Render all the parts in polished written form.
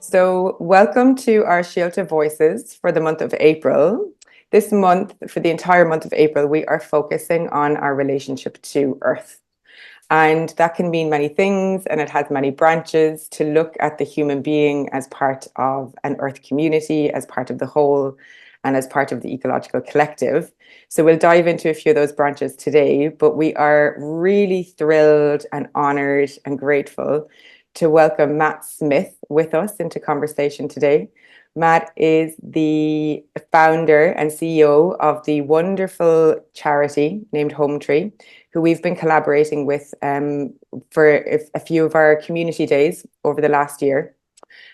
So, welcome to our Síolta Voices for the month of April. This month, for the entire month of April, we are focusing on our relationship to Earth. And that can mean many things, and it has many branches to look at the human being as part of an Earth community, as part of the whole, and as part of the ecological collective. So, we'll dive into a few of those branches today, but we are really thrilled and honored and grateful to welcome Matt Smith with us into conversation today. Matt is the founder and CEO of the wonderful charity named Hometree, who we've been collaborating with for a few of our community days over the last year.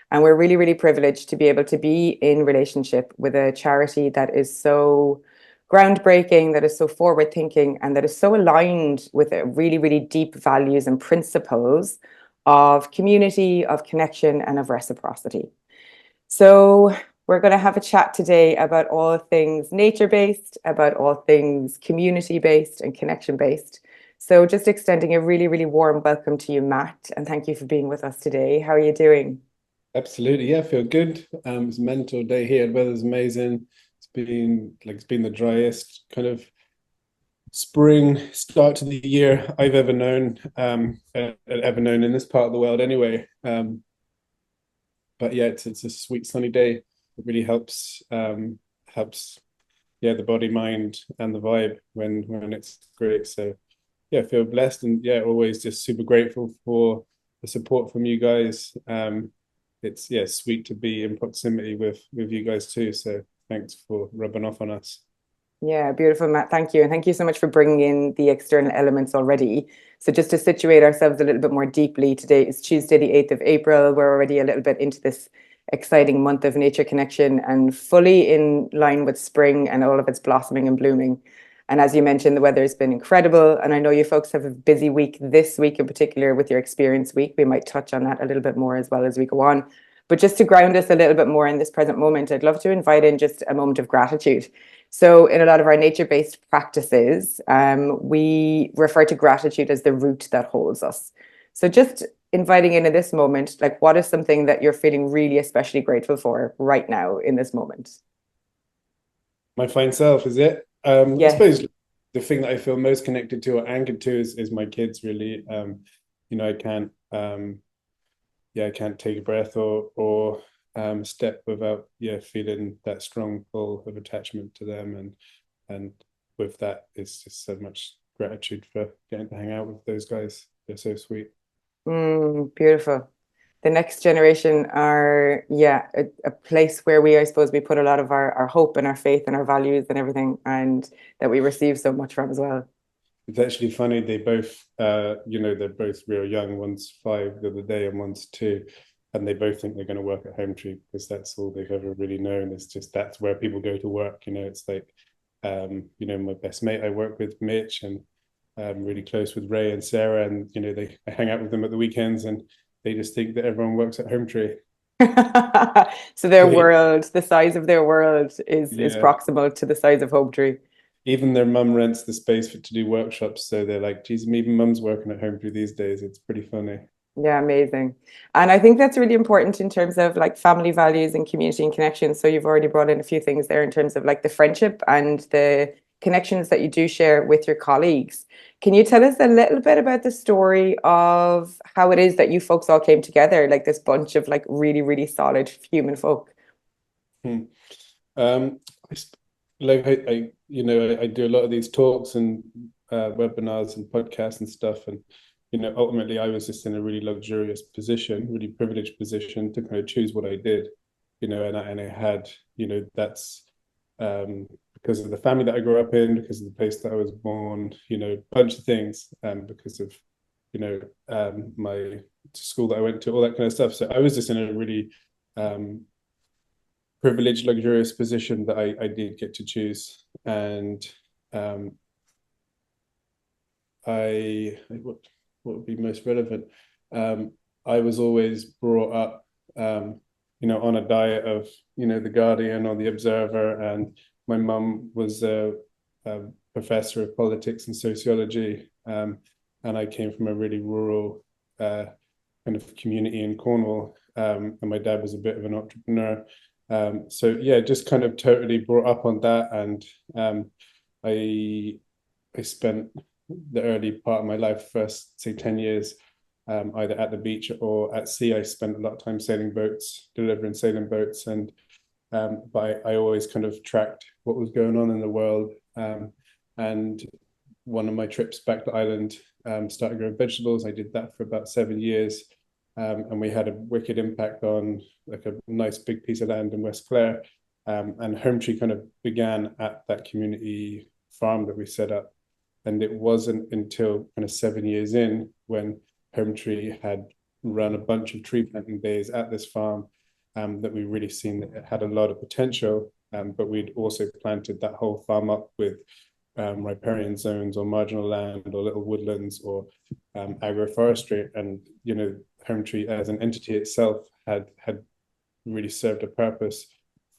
And we're really, really privileged to be able to be in relationship with a charity that is so groundbreaking, that is so forward thinking, and that is so aligned with really, really deep values and principles of community, of connection, and of reciprocity. So we're going to have a chat today about all things nature-based, about all things community-based and connection-based. So just extending a really, really warm welcome to you, Matt, and thank you for being with us today. How are you doing? Absolutely, yeah, I feel good. It's a mental day here. The weather's amazing. It's been the driest kind of spring start to the year I've ever known, in this part of the world anyway. But yeah, it's a sweet sunny day. It really helps yeah, the body, mind, and the vibe when it's great. So yeah, I feel blessed, and yeah, always just super grateful for the support from you guys. It's yeah, sweet to be in proximity with you guys too. So thanks for rubbing off on us. Yeah, beautiful, Matt. Thank you. And thank you so much for bringing in the external elements already. So, just to situate ourselves a little bit more deeply, today is Tuesday, the 8th of April. We're already a little bit into this exciting month of nature connection and fully in line with spring and all of its blossoming and blooming. And as you mentioned, the weather has been incredible. And I know you folks have a busy week this week in particular with your experience week. We might touch on that a little bit more as well as we go on. But just to ground us a little bit more in this present moment, I'd love to invite in just a moment of gratitude. So, in a lot of our nature based practices, we refer to gratitude as the root that holds us. So, just inviting in this moment, like what is something that you're feeling really especially grateful for right now in this moment? My fine self, is it? I Yes. suppose the thing that I feel most connected to or anchored to is my kids, really. I can't I can't take a breath or step without feeling that strong pull of attachment to them, and with that it's just so much gratitude for getting to hang out with those guys. They're so sweet. Beautiful. The next generation are, yeah, a place where I suppose, we put a lot of our hope and our faith and our values and everything, and that we receive so much from as well. It's actually funny, they both they're both real young. One's 5 the other day and one's 2, and they both think they're going to work at Hometree because that's all they've ever really known. It's just that's where people go to work. It's like my best mate I work with, Mitch, and I'm really close with Ray and Sarah, and I hang out with them at the weekends, and they just think that everyone works at Hometree. So their world, the size of their world is Yeah, proximal to the size of Hometree. even their mum rents the space to do workshops, so they're like, geez, even mum's working at Hometree these days. It's pretty funny. Yeah, amazing. And I think that's really important in terms of like family values and community and connection. So you've already brought in a few things there in terms of like the friendship and the connections that you do share with your colleagues. Can you tell us a little bit about the story of how it is that you folks all came together, like this bunch of like really, really solid human folk? Hmm. Um, I, I do a lot of these talks and webinars and podcasts and stuff, and ultimately I was just in a really luxurious position, really privileged position to kind of choose what I did, and I had, that's because of the family that I grew up in, because of the place that I was born, a bunch of things, because of my school that I went to, all that kind of stuff. So I was just in a really privileged, luxurious position that I did get to choose. And what would be most relevant? I was always brought up, on a diet of, The Guardian or The Observer, and my mum was a professor of politics and sociology, and I came from a really rural kind of community in Cornwall, and my dad was a bit of an entrepreneur. So yeah, just kind of totally brought up on that, and I I spent the early part of my life, first say 10 years, either at the beach or at sea. I spent a lot of time sailing boats, delivering sailing boats, and but I always kind of tracked what was going on in the world. And one of my trips back to Ireland, started growing vegetables. I did that for about 7 years. And we had a wicked impact on like a nice big piece of land in West Clare. And Hometree kind of began at that community farm that we set up. And it wasn't until kind of 7 years in when Hometree had run a bunch of tree planting days at this farm, that we really seen that it had a lot of potential. But we'd also planted that whole farm up with riparian zones or marginal land or little woodlands or agroforestry. And, you know, Hometree as an entity itself had really served a purpose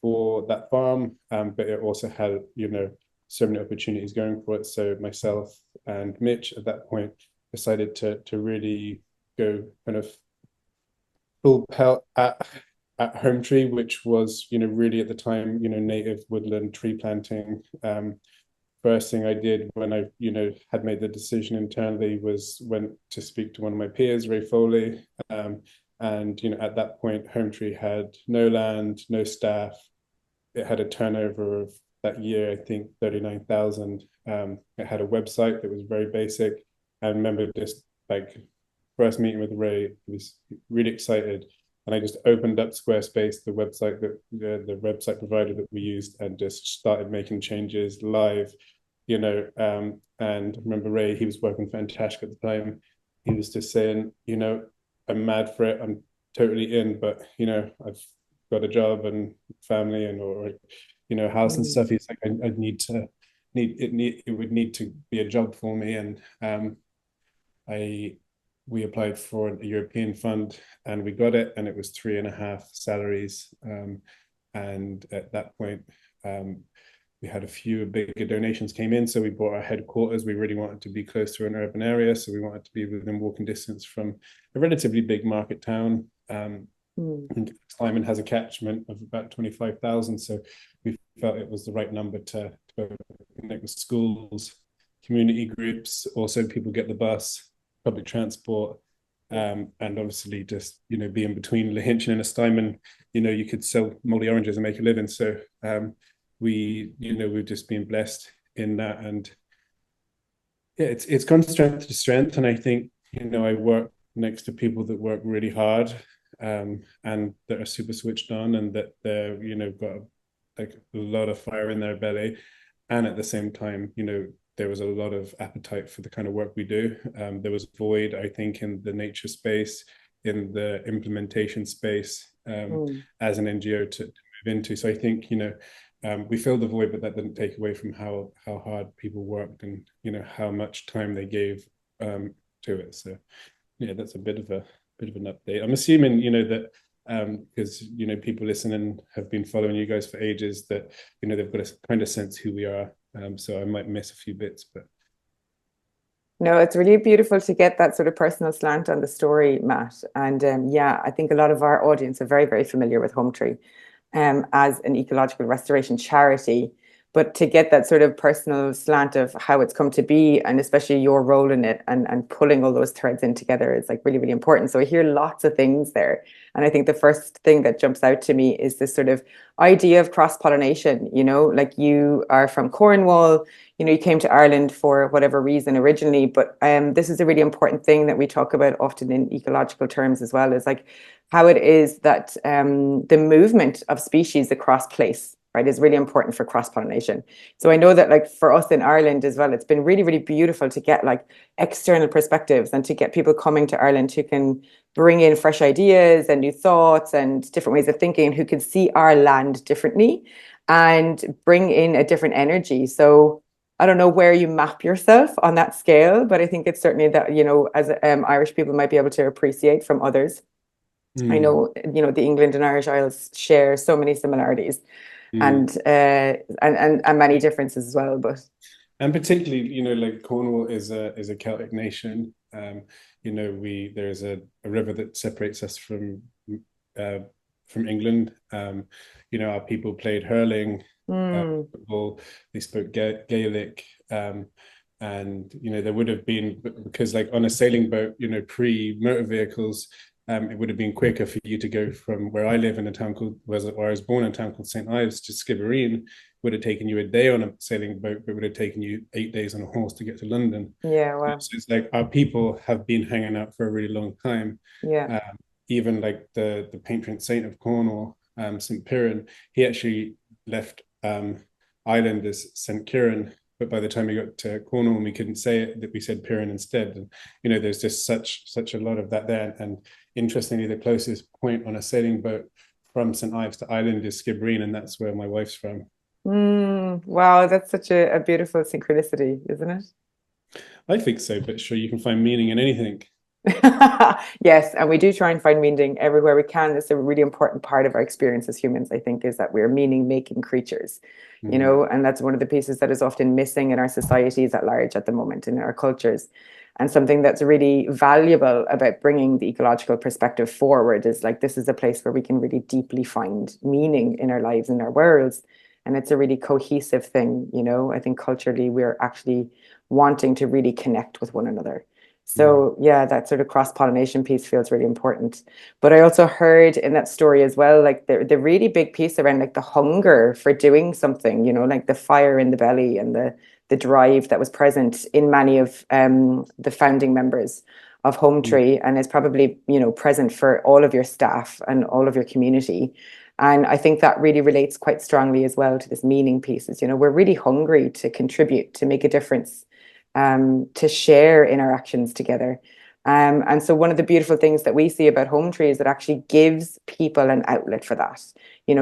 for that farm, but it also had, you know, so many opportunities going for it. So myself and Mitch at that point decided to really go kind of full pelt at Hometree, which was, you know, really at the time, you know, native woodland tree planting. First thing I did when I, you know, had made the decision internally was went to speak to one of my peers, Ray Foley. And, you know, at that point, Hometree had no land, no staff. It had a turnover of that year, I think 39,000. It had a website that was very basic. I remember just like first meeting with Ray, I was really excited. And I just opened up Squarespace, the website that the website provider that we used, and just started making changes live, you know. And I remember Ray, he was working for Antashk at the time. He was just saying, you know, I'm mad for it. I'm totally in, but you know, I've got a job and family and or you know, house and stuff. He's like, I need it would need to be a job for me. And we applied for a European fund and we got it, and it was 3.5 salaries. And at that point, we had a few bigger donations came in. So we bought our headquarters. We really wanted to be close to an urban area. So we wanted to be within walking distance from a relatively big market town. And Simon has a catchment of about 25,000. So we felt it was the right number to connect with schools, community groups, also people get the bus, public transport, and obviously just, you know, be in between Lahinch and Steinman, you know, you could sell moldy oranges and make a living. So we, you know, we've just been blessed in that. And yeah, it's gone strength to strength. And I think, you know, I work next to people that work really hard, and that are super switched on, and that they're, you know, got like a lot of fire in their belly. And at the same time, you know, there was a lot of appetite for the kind of work we do. There was void, I think, in the nature space, in the implementation space, as an NGO to move into. So I think, you know, we filled the void, but that didn't take away from how hard people worked and, you know, how much time they gave to it. So yeah, that's a bit of an update. I'm assuming, you know, that because, you know, people listening have been following you guys for ages, that, you know, they've got a kind of sense who we are. So I might miss a few bits, but No, it's really beautiful to get that sort of personal slant on the story, Matt. And yeah, I think a lot of our audience are very, very familiar with Hometree as an ecological restoration charity. But to get that sort of personal slant of how it's come to be, and especially your role in it, and pulling all those threads in together is like really, really important. So I hear lots of things there. And I think the first thing that jumps out to me is this sort of idea of cross-pollination, you know, like you are from Cornwall, you know, you came to Ireland for whatever reason originally, but this is a really important thing that we talk about often in ecological terms as well, is like how it is that the movement of species across place, right, is really important for cross-pollination. So I know that like for us in Ireland as well, it's been really, really beautiful to get like external perspectives and to get people coming to Ireland who can bring in fresh ideas and new thoughts and different ways of thinking, who can see our land differently and bring in a different energy. So I don't know where you map yourself on that scale, but I think it's certainly that, you know, as Irish people might be able to appreciate from others. I know, you know, the England and Irish Isles share so many similarities and many differences as well. But and particularly, you know, like Cornwall is a Celtic nation. You know, there's a river that separates us from from England. Our people played hurling, Mm, football. They spoke Gaelic, and there would have been, because like on a sailing boat, pre motor vehicles, it would have been quicker for you to go from where I live in a town called, where I was born, in a town called St. Ives, to Skibbereen. Would have taken you a day on a sailing boat, but would have taken you 8 days on a horse to get to London. yeah, well, So it's like our people have been hanging out for a really long time. yeah. Um, Even like the patron saint of Cornwall, St. Piran, he actually left Ireland as St. Kieran, but by the time we got to Cornwall and we couldn't say it, that we said Piran instead. And there's just such a lot of that there. And interestingly, the closest point on a sailing boat from St. Ives to Ireland is Skibbereen, and that's where my wife's from. Wow, that's such a beautiful synchronicity, isn't it? I think so, but sure, you can find meaning in anything. Yes, and we do try and find meaning everywhere we can. It's a really important part of our experience as humans, I think, is that we're meaning-making creatures, Mm. and that's one of the pieces that is often missing in our societies at large at the moment, in our cultures. And something that's really valuable about bringing the ecological perspective forward is like this is a place where we can really deeply find meaning in our lives, in our worlds. And it's a really cohesive thing. I think culturally we're actually wanting to really connect with one another. Mm. So yeah, that sort of cross-pollination piece feels really important. But I also heard in that story as well, like the really big piece around like the hunger for doing something, like the fire in the belly and the drive that was present in many of the founding members of Mm. Hometree, and is probably, present for all of your staff and all of your community. And I think that really relates quite strongly as well to this meaning pieces. We're really hungry to contribute, to make a difference, to share in our actions together. And so one of the beautiful things that we see about Hometree is that actually gives people an outlet for that.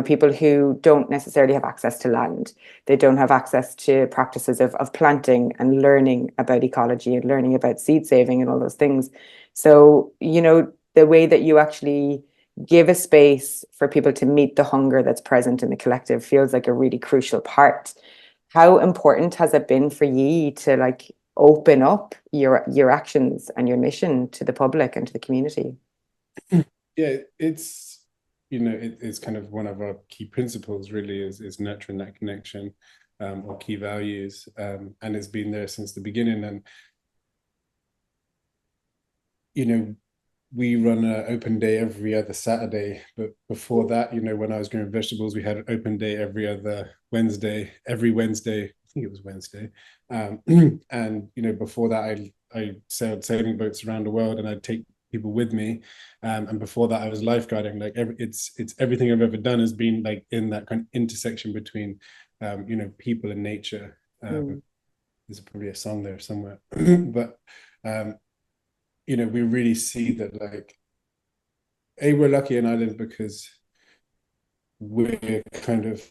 People who don't necessarily have access to land, they don't have access to practices of planting and learning about ecology and learning about seed saving and all those things. So, the way that you actually give a space for people to meet the hunger that's present in the collective feels like a really crucial part. How important has it been for you to like open up your actions and your mission to the public and to the community? Yeah, it's kind of one of our key principles really is nurturing that connection, or key values, and it's been there since the beginning. And you know we run an open day every other Saturday, but before that, when I was growing vegetables, we had an open day every Wednesday. I think it was Wednesday. And before that, I sailed sailing boats around the world, and I'd take people with me. And before that, I was lifeguarding. Like it's everything I've ever done has been like in that kind of intersection between, people and nature. Mm, There's probably a song there somewhere, but um, we really see that, like, we're lucky in Ireland because we're kind of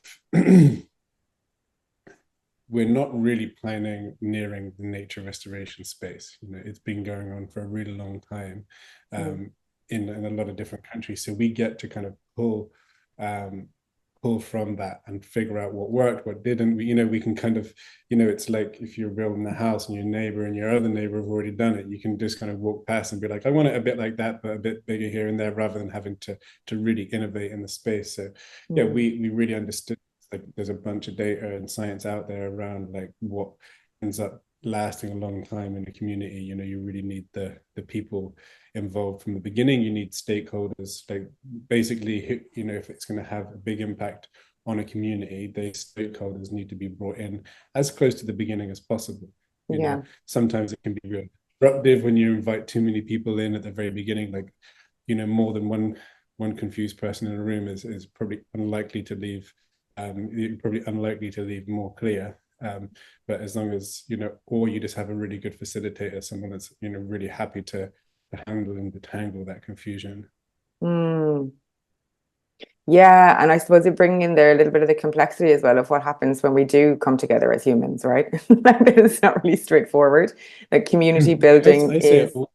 we're not really planning nearing the nature restoration space. It's been going on for a really long time, mm, in a lot of different countries. So we get to kind of um, pull from that and figure out what worked, what didn't. We can kind of, it's like if you're building a house and your neighbor and your other neighbor have already done it, you can just kind of walk past and be like, I want it a bit like that, but a bit bigger here and there, rather than having to really innovate in the space. So yeah, mm. we really understood, like, there's a bunch of data and science out there around like what ends up lasting a long time in the community. You really need the people involved from the beginning. You need stakeholders, like, basically, if it's going to have a big impact on a community, the stakeholders need to be brought in as close to the beginning as possible. Yeah. Sometimes it can be real disruptive when you invite too many people in at the very beginning. Like, more than one confused person in a room is probably unlikely to leave. You're probably unlikely to leave more clear. But as long as, or you just have a really good facilitator, someone that's, really happy to handle and detangle that confusion. Mm. Yeah, and I suppose you bring in there a little bit of the complexity as well of what happens when we do come together as humans, right? Like it's not really straightforward. Like community building I say it is,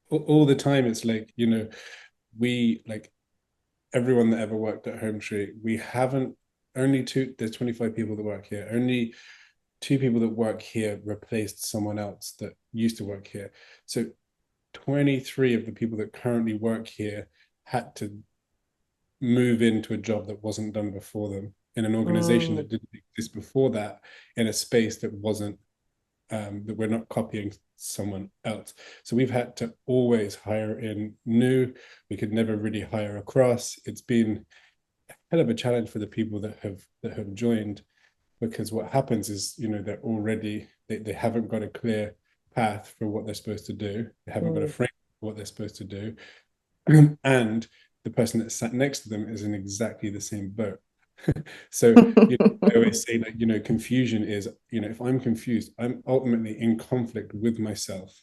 all the time. It's like, we, like, everyone that ever worked at Hometree, we haven't, only two, there's 25 people that work here. Only two people that work here replaced someone else that used to work here. So 23 of the people that currently work here had to move into a job that wasn't done before them, in an organization Mm, that didn't exist before that, in a space that wasn't that we're not copying someone else. So we've had to always hire in new. We could never really hire across. It's been a hell of a challenge for the people that have joined, because what happens is, they're already they haven't got a clear path for what they're supposed to do. They haven't got a mm. framework for what they're supposed to do. And the person that sat next to them is in exactly the same boat. So, I always say that, confusion is, if I'm confused, I'm ultimately in conflict with myself.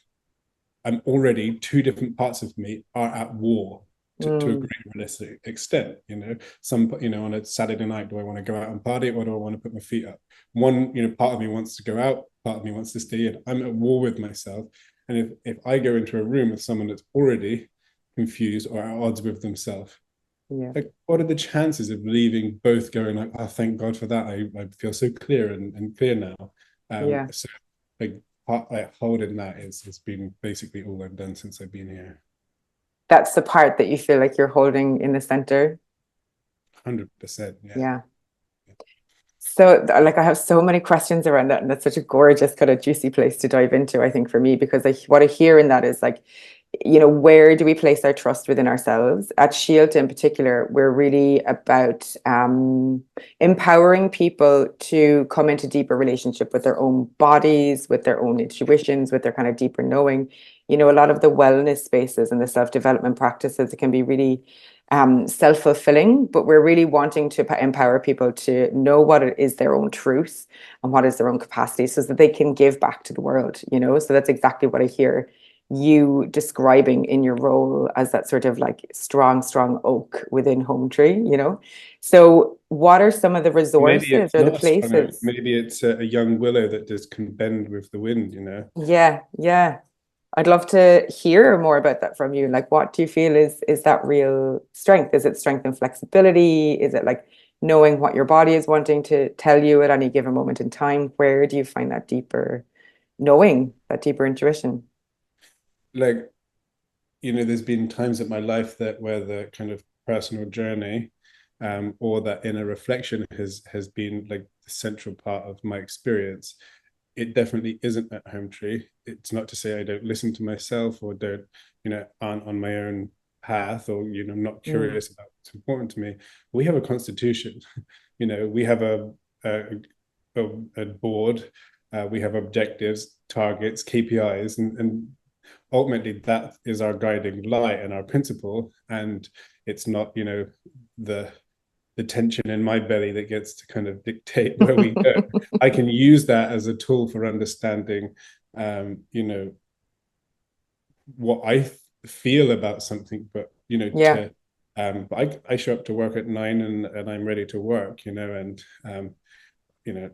I'm already, two different parts of me are at war to a Mm, great realistic extent. On a Saturday night, do I want to go out and party, or do I want to put my feet up? One, part of me wants to go out, part of me wants to stay in. I'm at war with myself. And if I go into a room with someone that's already confused or at odds with themselves, yeah, like, what are the chances of leaving both going like, oh, thank God for that. I feel so clear and clear now. yeah. So like, like holding that has been basically all I've done since I've been here. That's the part that you feel like you're holding in the center. 100%. Yeah. Yeah. So, like, I have so many questions around that, and that's such a gorgeous, kind of juicy place to dive into, I think, for me, because what I hear in that is like, where do we place our trust within ourselves? At Síolta in particular, we're really about empowering people to come into deeper relationship with their own bodies, with their own intuitions, with their kind of deeper knowing. A lot of the wellness spaces and the self-development practices, it can be really self-fulfilling, but we're really wanting to empower people to know what it is their own truth and what is their own capacity so that they can give back to the world. So that's exactly what I hear you describing in your role as that sort of like strong oak within Hometree. So what are some of the Maybe resources it's or the not a strong oak. places? Maybe it's a young willow that just can bend with the wind. Yeah, yeah. I'd love to hear more about that from you. Like, what do you feel is that real strength? Is it strength and flexibility? Is it like knowing what your body is wanting to tell you at any given moment in time? Where do you find that deeper knowing, that deeper intuition? Like, there's been times in my life that where the kind of personal journey, or that inner reflection has been like the central part of my experience. It definitely isn't at Hometree. It's not to say I don't listen to myself or don't, aren't on my own path, or, I'm not Mm, curious about what's important to me. We have a constitution, we have a board, we have objectives, targets, KPIs, and ultimately that is our guiding light and our principle. And it's not, the tension in my belly that gets to kind of dictate where we go. I can use that as a tool for understanding, what I feel about something, but yeah, but I show up to work at 9, and I'm ready to work, and you know,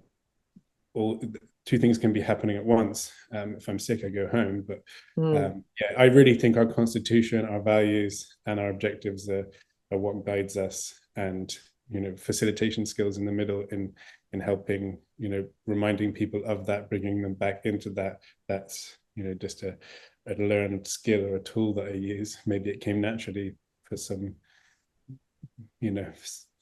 all two things can be happening at once. If I'm sick, I go home. But mm, yeah, I really think our constitution, our values, and our objectives are what guides us, and facilitation skills in the middle in helping, reminding people of that, bringing them back into that. That's just a learned skill or a tool that I use. Maybe it came naturally for some, you know,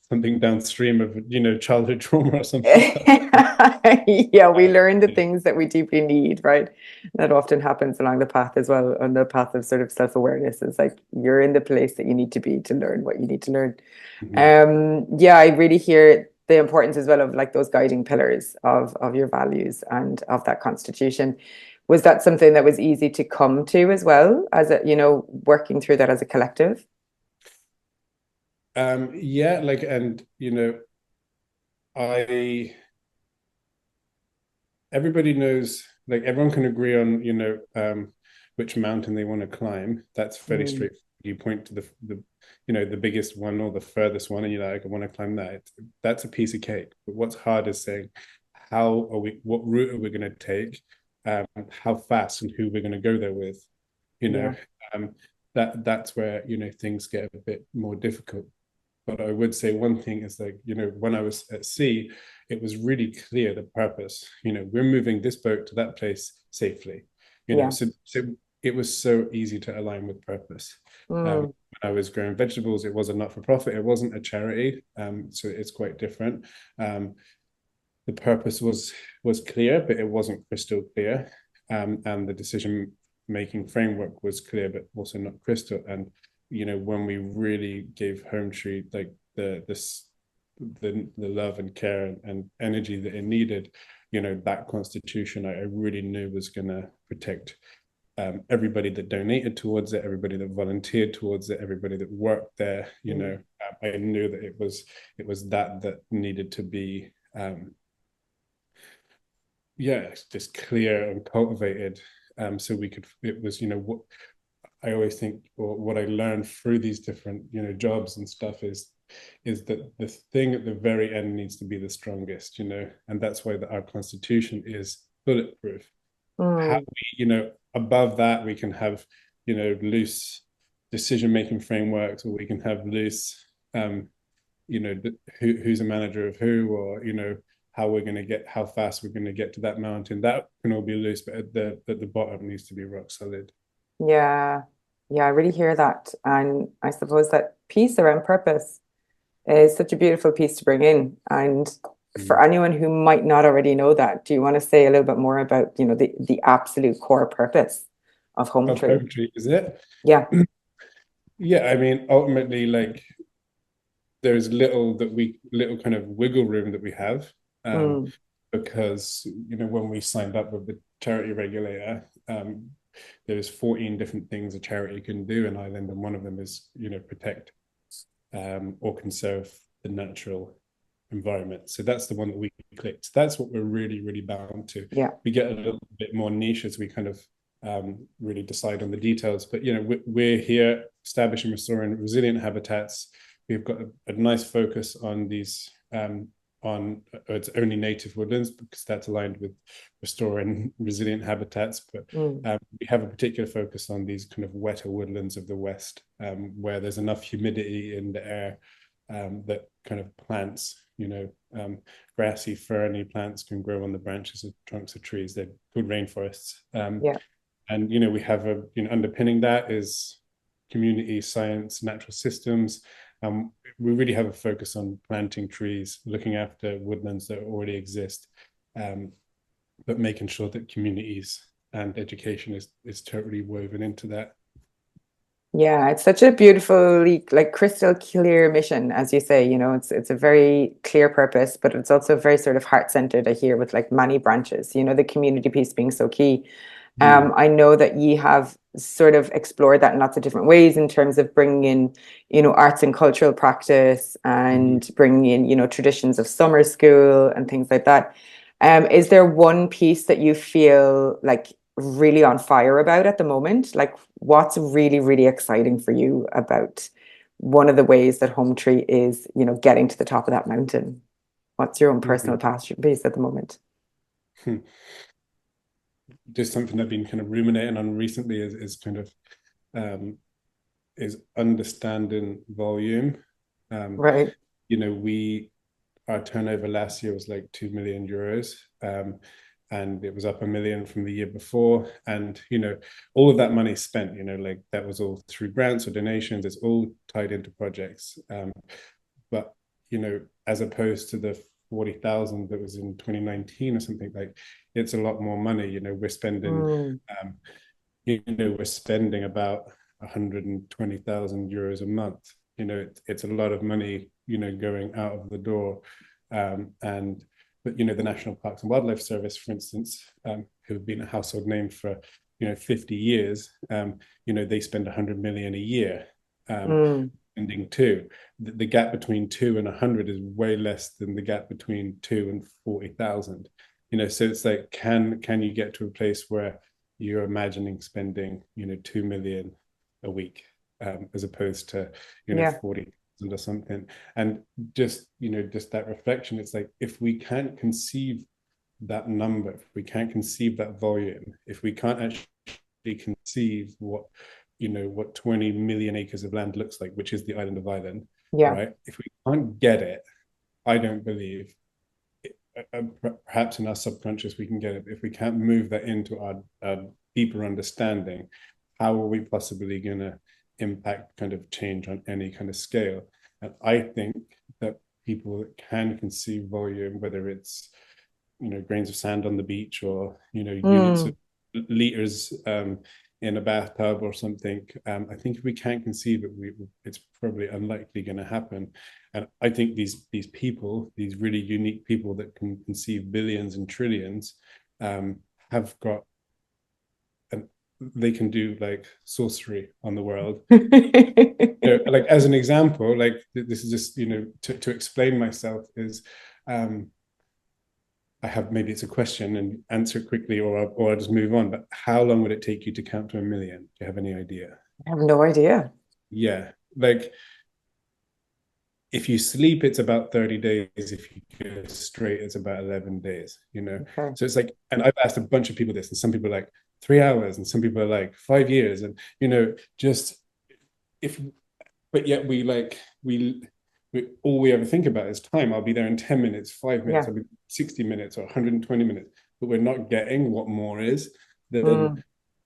something downstream of childhood trauma or something like that. yeah, we learn the things that we deeply need, right? That often happens along the path as well, on the path of sort of self-awareness. It's like you're in the place that you need to be to learn what you need to learn. Mhm. Yeah, I really hear the importance as well of like those guiding pillars of your values and of that constitution. Was that something that was easy to come to as well as working through that as a collective? Yeah, like, and I everybody knows, like, everyone can agree on which mountain they want to climb. That's fairly Mm, straightforward. You point to the biggest one or the furthest one, and you're like, I want to climb that. That's a piece of cake. But what's hard is saying, what route are we going to take, how fast, and who we're going to go there with. you know yeah, um that's where things get a bit more difficult. But I would say one thing is, like, when I was at sea, it was really clear the purpose. We're moving this boat to that place safely. yeah, So it was so easy to align with purpose. Mm, When I was growing vegetables, it was a not-for-profit, it wasn't a charity, so it's quite different. The purpose was clear, but it wasn't crystal clear, and the decision making framework was clear, but also not crystal. And when we really gave Hometree like the love and care and energy that it needed, that constitution I really knew was going to protect everybody that donated towards it, everybody that volunteered towards it, everybody that worked there. I knew that it was that needed to be just clear and cultivated. So we could, it was, what I always think, or what I learned through these different, jobs and stuff is that the thing at the very end needs to be the strongest, and that's why our constitution is bulletproof. How mm. we, above that, we can have, loose decision-making frameworks, or we can have loose, who's a manager of who, or, how fast we're going to get to that mountain. That can all be loose, but at the bottom needs to be rock solid. Yeah. Yeah, I really hear that. And I suppose that piece around purpose is such a beautiful piece to bring in. And for Mm. anyone who might not already know that, do you want to say a little bit more about, the absolute core purpose of Of Hometree? Hometree, is it? Yeah. Yeah, I mean, ultimately, like there's little kind of wiggle room that we have, Mm, because when we signed up with the charity regulator, there's 14 different things a charity can do in Ireland, and one of them is protect or conserve the natural environment. So that's the one that we clicked. That's what we're really, really bound to. yeah. We get a little bit more niche as we kind of really decide on the details. But we're here establishing, restoring resilient habitats. We've got a nice focus on these on it's only native woodlands, because that's aligned with restoring resilient habitats. But Mm, we have a particular focus on these kind of wetter woodlands of the West, where there's enough humidity in the air, that kind of plants, grassy, ferny plants can grow on the branches of trunks of trees. They're called rainforests. yeah. And we have underpinning that is community science, natural systems. We really have a focus on planting trees, looking after woodlands that already exist, but making sure that communities and education is totally woven into that. Yeah, it's such a beautifully like crystal clear mission, as you say, it's a very clear purpose, but it's also very sort of heart-centered, I hear, with like many branches, the community piece being so key. Mm. I know that you have sort of explored that in lots of different ways in terms of bringing in, arts and cultural practice Mm. and bringing in, traditions of summer school and things like that. Is there one piece that you feel like really on fire about at the moment? Like what's really, really exciting for you about one of the ways that Hometree is, getting to the top of that mountain? What's your own personal Mm. passion piece at the moment? Just something I've been kind of ruminating on recently is kind of um, is understanding volume. Um, Right. we our turnover last year was like 2 million euros, and it was up 1 million from the year before. And all of that money spent, like that was all through grants or donations. It's all tied into projects. But as opposed to the 40,000 that was in 2019 or something, like it's a lot more money. We're spending, Mm, um, we're spending about 120,000 euros a month. It's a lot of money, going out of the door. And but the National Parks and Wildlife Service, for instance, who have been a household name for 50 years, they spend 100 million a year. mm, Spending two. The gap between 2 and 100 is way less than the gap between 2 and 40,000. So it's like, can you get to a place where you're imagining spending 2 million a week, as opposed to yeah. 40,000 or something. And just that reflection, it's like, if we can't conceive that number, if we can't conceive that volume, if we can't actually conceive what 20 million acres of land looks like, which is the island of Ireland, Yeah. right? If we can't get it, I don't believe perhaps in our subconscious we can get it. If we can't move that into our deeper understanding, how are we possibly going to impact kind of change on any kind of scale? And I think that people that can conceive volume, whether it's, you know, grains of sand on the beach, or, you know, units of Mm. liters in a bathtub or something, I think if we can't conceive it, it's probably unlikely going to happen. And I think these people, these really unique people that can conceive billions and trillions, have got, and they can do like sorcery on the world. You know, like as an example, like this is just, you know, to explain myself is, I have, maybe it's a question and answer it quickly, or I'll just move on. But how long would it take you to count to 1 million? Do you have any idea? I have no idea. Yeah, like if you sleep, it's about 30 days. If you go straight, it's about 11 days, you know? Okay. So it's like, and I've asked a bunch of people this, and some people are like 3 hours, and some people are like 5 years. And, you know, just if, but yet we all we ever think about is time. I'll be there in 10 minutes, 5 minutes, Yeah. I'll be 60 minutes or 120 minutes, but we're not getting what more is. Then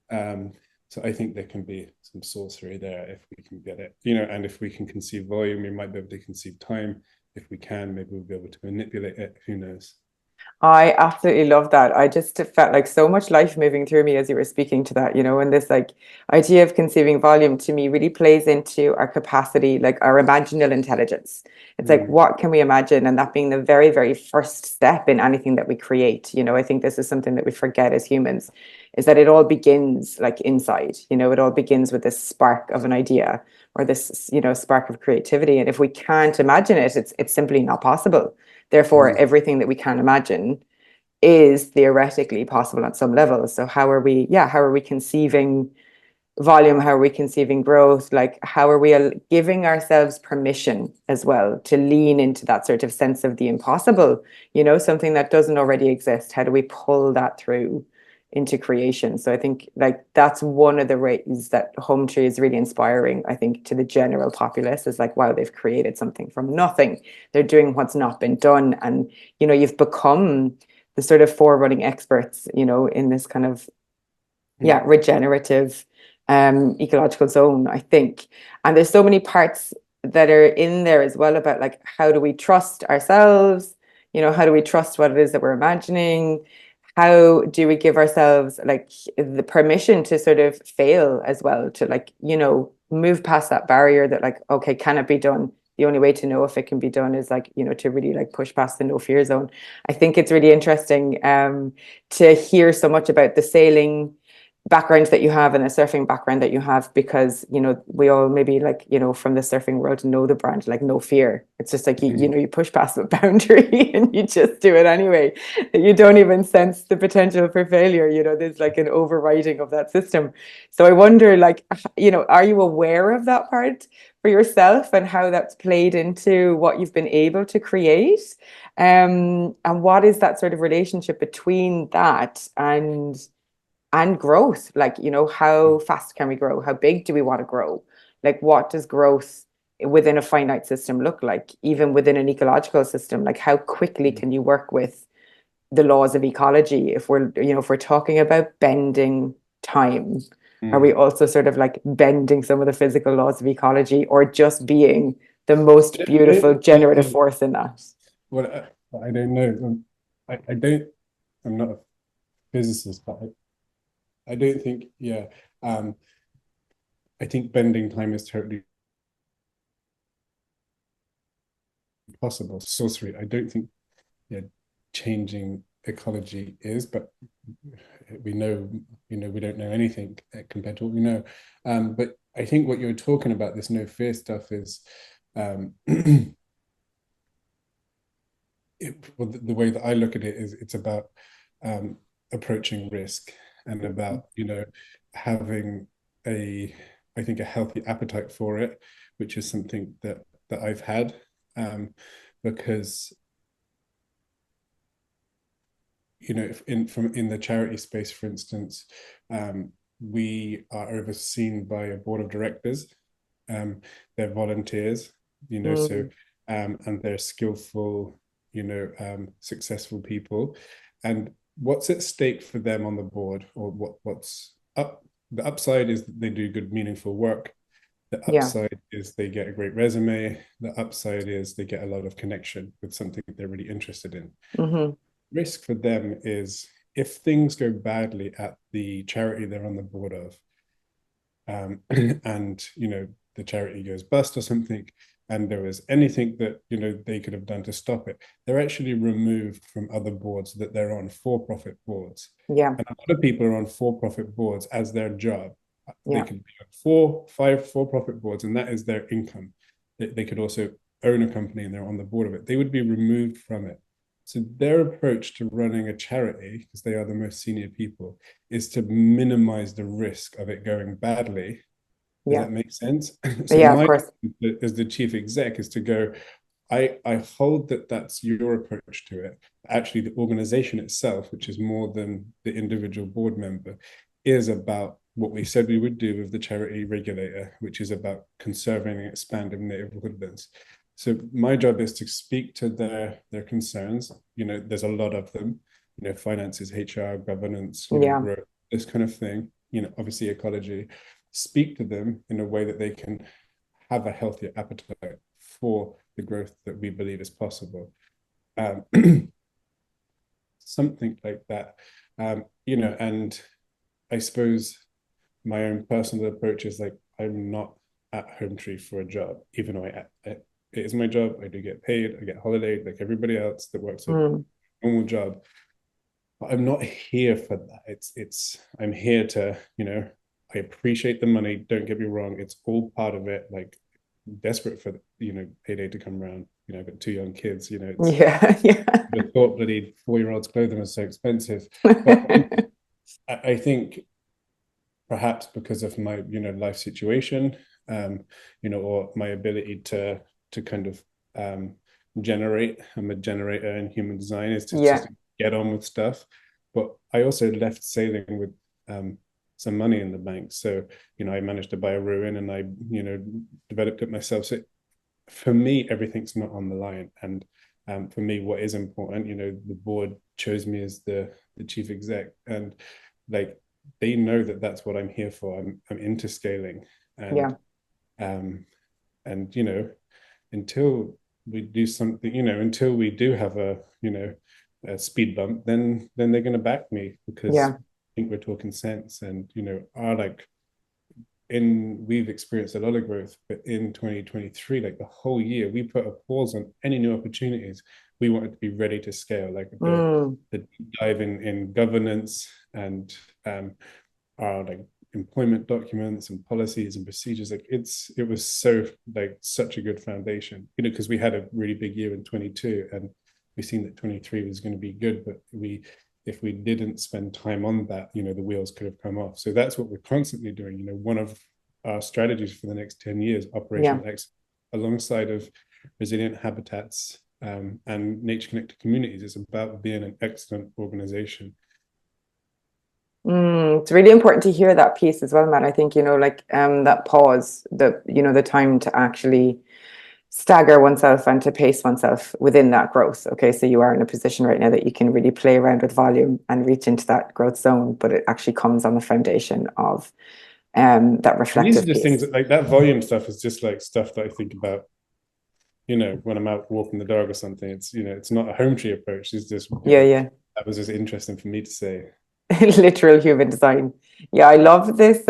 Mm. so I think there can be some sorcery there if we can get it, you know, and if we can conceive volume, we might be able to conceive time. If we can, maybe we'll be able to manipulate it. Who knows? I absolutely love that. I just felt like so much life moving through me as you were speaking to that, you know, and this like idea of conceiving volume to me really plays into our capacity, like our imaginal intelligence. It's like, Mm, what can we imagine? And that being the very, very first step in anything that we create. You know, I think this is something that we forget as humans, is that it all begins like inside, you know, it all begins with this spark of an idea or this, you know, spark of creativity. And if we can't imagine it, it's simply not possible. Therefore, mm, everything that we can imagine is theoretically possible at some level. So how are we conceiving volume? How are we conceiving growth? Like, how are we giving ourselves permission as well to lean into that sort of sense of the impossible, you know, something that doesn't already exist? How do we pull that through into creation? So I think like that's one of the ways that Hometree is really inspiring, I think, to the general populace is like, wow, they've created something from nothing. They're doing what's not been done. And, you know, you've become the sort of forerunning experts, you know, in this kind of mm. regenerative ecological zone, I think. And there's so many parts that are in there as well about like how do we trust ourselves, you know, how do we trust what it is that we're imagining, how do we give ourselves like the permission to sort of fail as well, to like, you know, move past that barrier that like, okay, can it be done? The only way to know if it can be done is like, you know, to really like push past the no fear zone. I think it's really interesting to hear so much about the sailing background that you have and the surfing background that you have, because you know we all maybe like, you know, from the surfing world know the brand like no fear. It's just like you Mm. know, you push past the boundary and you just do it anyway. You don't even sense the potential for failure, you know, there's like an overriding of that system. So I wonder like, you know, are you aware of that part for yourself and how that's played into what you've been able to create, and what is that sort of relationship between that and growth? Like, you know, how fast can we grow? How big do we want to grow? Like, what does growth within a finite system look like? Even within an ecological system, like how quickly Mm. can you work with the laws of ecology? If we're, you know, if we're talking about bending time, are we Mm. also sort of like bending some of the physical laws of ecology, or just being the most beautiful generative force in that? Well, I don't know. I don't. I'm not a physicist, but I don't think. Yeah, um, I think bending time is totally possible. Sorcery. I don't think. Yeah, changing ecology is, but we know, you know, we don't know anything compared to what we know. But I think what you're talking about, this no fear stuff, is well, the way that I look at it is it's about approaching risk, and about, you know, having a, I think, a healthy appetite for it, which is something that I've had, because, you know, if in the charity space, for instance, we are overseen by a board of directors. They're volunteers, you know, so Mm, and they're skillful successful people, and what's at stake for them on the board, or what's up. The upside is that they do good, meaningful work. The Yeah. upside is they get a great resume. The upside is they get a lot of connection with something that they're really interested in. Mm-hmm. Risk for them is if things go badly at the charity they're on the board of, and the charity goes bust or something, and there was anything that they could have done to stop it, they're actually removed from other boards that they're on, for-profit boards. Yeah. And a lot of people are on for-profit boards as their job. They Yeah. could be on 4, 5 for-profit boards, and that is their income. They could also own a company and they're on the board of it. They would be removed from it. So their approach to running a charity, because they are the most senior people, is to minimize the risk of it going badly. Does Yeah. that make sense? So Yeah, of my course. as the chief exec is to go, I hold that that's your approach to it. Actually, the organization itself, which is more than the individual board member, is about what we said we would do with the charity regulator, which is about conserving and expanding native woodlands. So my job is to speak to their concerns. There's a lot of them. Finances, HR, governance, Yeah. growth, this kind of thing. Obviously ecology. Speak to them in a way that they can have a healthier appetite for the growth that we believe is possible. Something like that. And I suppose my own personal approach is like, I'm not at Hometree for a job, even though it is my job. I do get paid, I get holiday like everybody else that works a normal job. But I'm not here for that. I'm here to, I appreciate the money. Don't get me wrong. It's all part of it. Like, desperate for payday to come around. I've got 2 young kids. It's Yeah. Yeah. the thought bloody 4-year-olds' clothing is so expensive. But I think perhaps because of my life situation, or my ability to kind of generate. I'm a generator in human design. Is just Yeah. to get on with stuff. But I also left sailing with some money in the bank. So, I managed to buy a ruin and I, developed it myself. So for me, everything's not on the line. And for me, what is important, the board chose me as the chief exec, and like, they know that that's what I'm here for. I'm into scaling. And until we do something, until we do have a speed bump, then they're going to back me, because I think we're talking sense. And we've experienced a lot of growth, but in 2023, like the whole year, we put a pause on any new opportunities. We wanted to be ready to scale, like the dive in governance and our employment documents and policies and procedures. Like it was so such a good foundation, because we had a really big year in 22 and we seen that 23 was going to be good, but if we didn't spend time on that, the wheels could have come off. So that's what we're constantly doing. One of our strategies for the next 10 years, operational excellence, alongside of resilient habitats and nature connected communities, is about being an excellent organization. It's really important to hear that piece as well, Matt. I think, that pause, the time to actually stagger oneself and to pace oneself within that growth. Okay, so you are in a position right now that you can really play around with volume and reach into that growth zone, but it actually comes on the foundation of that reflective These are just piece. things that, like, that volume stuff is just like stuff that I think about, when I'm out walking the dog or something. It's, it's not a Hometree approach. It's just, that was just interesting for me to say. Literal human design. Yeah, I love this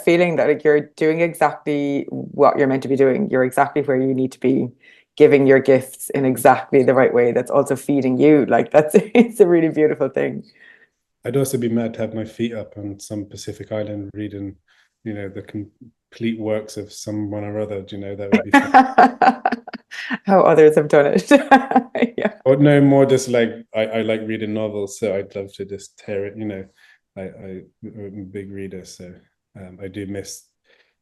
feeling that like you're doing exactly what you're meant to be doing. You're exactly where you need to be, giving your gifts in exactly the right way. That's also feeding you. Like it's a really beautiful thing. I'd also be mad to have my feet up on some Pacific island reading, the complete works of someone or other. That would be fun. How others have done it. Yeah. Or no, more just like I like reading novels, so I'd love to just tear it. I'm a big reader, so I do miss,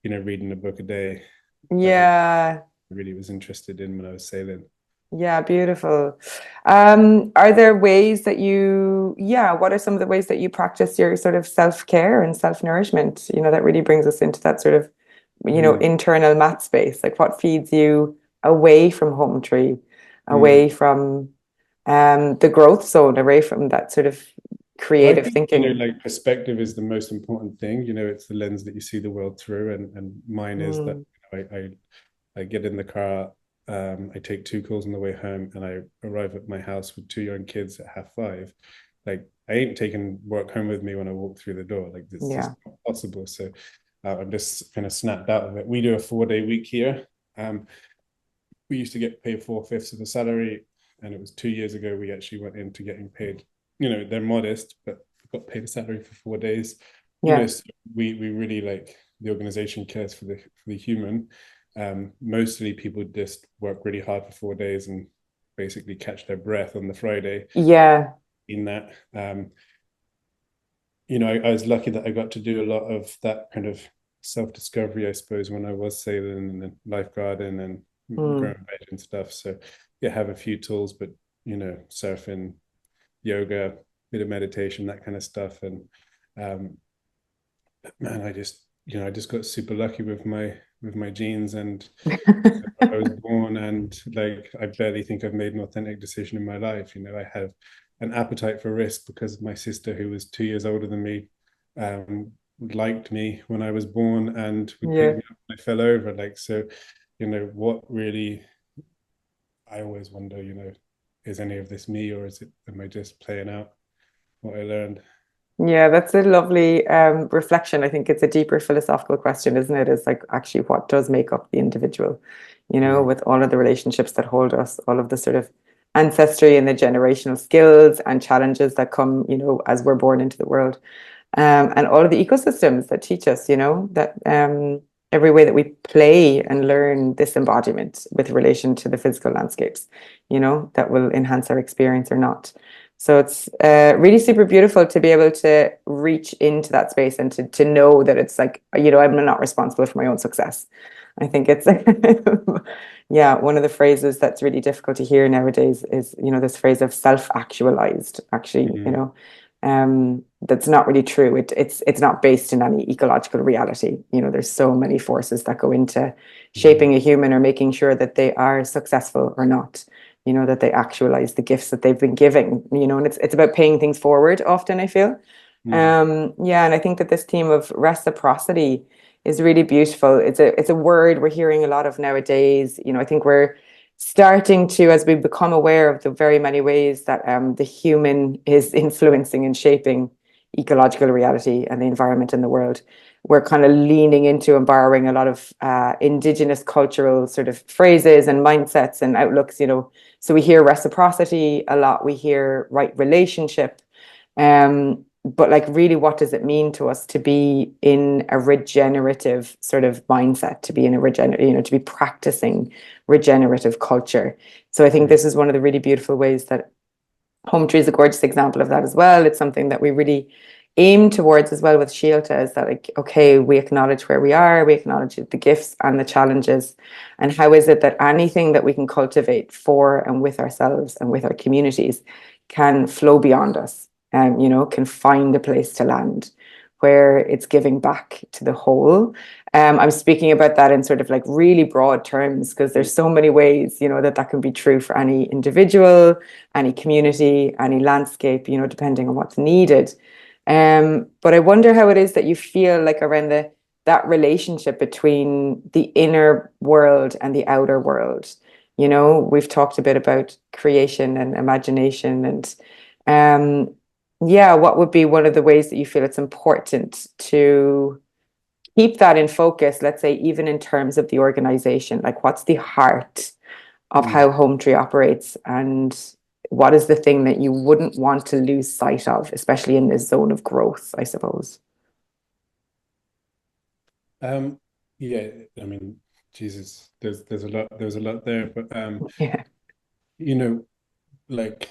reading a book a day. Yeah. I really was interested in when I was sailing. Yeah, beautiful. Are there ways that what are some of the ways that you practice your sort of self-care and self-nourishment? That really brings us into that sort of, internal mat space. Like what feeds you away from Hometree, away from the growth zone away from that sort of Well, I creative think, you know, thinking. like perspective is the most important thing. You know, it's the lens that you see the world through, and mine is that Mm, I get in the car, I take two calls on the way home, and I arrive at my house with two young kids at 5:30. Like, I ain't taking work home with me when I walk through the door. Like, it's just yeah. not possible. So I'm just kind of snapped out of it. We do a 4-day week here. We used to get paid 4/5 of the salary, and it was 2 years ago we actually went into getting paid. You know, they're modest, but got paid a salary for 4 days. You know, Yeah. so we really, like, the organization cares for the human. Mostly people just work really hard for 4 days and basically catch their breath on the Friday. Yeah. In that, you know, I was lucky that I got to do a lot of that kind of self-discovery, I suppose, when I was sailing and lifeguarding and Mm, growing veg and stuff. So yeah, have a few tools, but you know, surfing, yoga, bit of meditation, that kind of stuff. And um, man, I just got super lucky with my genes and I was born, and like I barely think I've made an authentic decision in my life. You know, I have an appetite for risk because my sister, who was 2 years older than me, liked me when I was born and would pick yeah. me up when I fell over. Like, so, you know, what really, I always wonder, you know, is any of this me, or am I just playing out what I learned? Yeah, that's a lovely reflection. I think it's a deeper philosophical question, isn't it? It's like actually what does make up the individual, Mm, with all of the relationships that hold us, all of the sort of ancestry and the generational skills and challenges that come, as we're born into the world. And all of the ecosystems that teach us, that every way that we play and learn this embodiment with relation to the physical landscapes, that will enhance our experience or not. So it's really super beautiful to be able to reach into that space and to know that it's like, I'm not responsible for my own success. I think it's, yeah, one of the phrases that's really difficult to hear nowadays is, this phrase of self-actualized, actually, mm, that's not really true. It's not based in any ecological reality. There's so many forces that go into mm, shaping a human or making sure that they are successful or not. That they actualize the gifts that they've been given. And it's about paying things forward. Often, I feel. mm, Yeah, and I think that this theme of reciprocity is really beautiful. It's a word we're hearing a lot of nowadays. I think we're starting to, as we become aware of the very many ways that the human is influencing and shaping ecological reality and the environment in the world, we're kind of leaning into and borrowing a lot of indigenous cultural sort of phrases and mindsets and outlooks. So we hear reciprocity a lot, we hear right relationship, but like really what does it mean to us to be in a regenerative sort of mindset, to be in a to be practicing regenerative culture. So I think mm, this is one of the really beautiful ways that Hometree is a gorgeous example of that as well. It's something that we really aim towards as well with Siolta, is that, like, okay, we acknowledge where we are, we acknowledge the gifts and the challenges, and how is it that anything that we can cultivate for and with ourselves and with our communities can flow beyond us and, can find a place to land where it's giving back to the whole. I'm speaking about that in sort of like really broad terms because mm. there's so many ways, that can be true for any individual, any community, any landscape, depending on what's needed. But I wonder how it is that you feel like around that relationship between the inner world and the outer world. We've talked a bit about creation and imagination and yeah, what would be one of the ways that you feel it's important to keep that in focus, let's say, even in terms of the organization? Like, what's the heart of Mm. how Hometree operates, and what is the thing that you wouldn't want to lose sight of, especially in this zone of growth, I suppose? Um, yeah, I mean, Jesus, there's a lot there, but Yeah. you know, like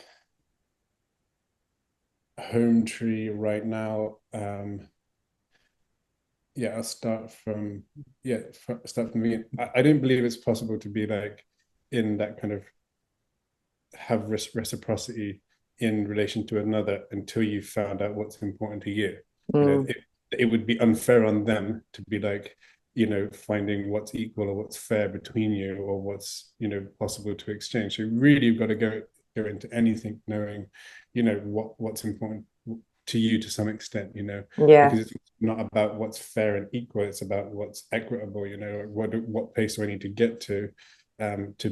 Hometree right now, yeah, I'll start from start from the beginning. I don't believe it's possible to be like in that kind of have reciprocity in relation to another until you found out what's important to you. You know, Mm, it would be unfair on them to be like, you know, finding what's equal or what's fair between you or what's, you know, possible to exchange. So really you've got to go go into anything knowing, what's important to you to some extent, Yeah. because it's not about what's fair and equal, it's about what's equitable, what pace do I need to get to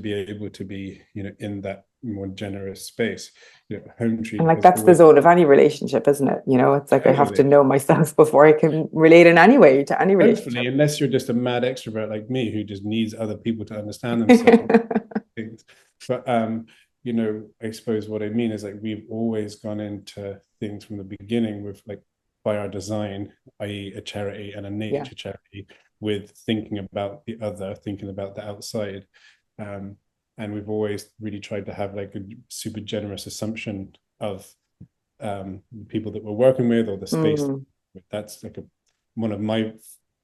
be able to be, in that more generous space. And Hometree like has that's the always zone of any relationship, isn't it? It's like I have to totally. know myself before I can relate in any way to any Hopefully, relationship. unless you're just a mad extrovert like me who just needs other people to understand themselves. Things. But I suppose what I mean is like we've always gone into things from the beginning with like by our design, i.e. a charity and a Yeah. nature charity, with thinking about the other, thinking about the outside. And we've always really tried to have like a super generous assumption of the people that we're working with or the space. Mm, That's like one of my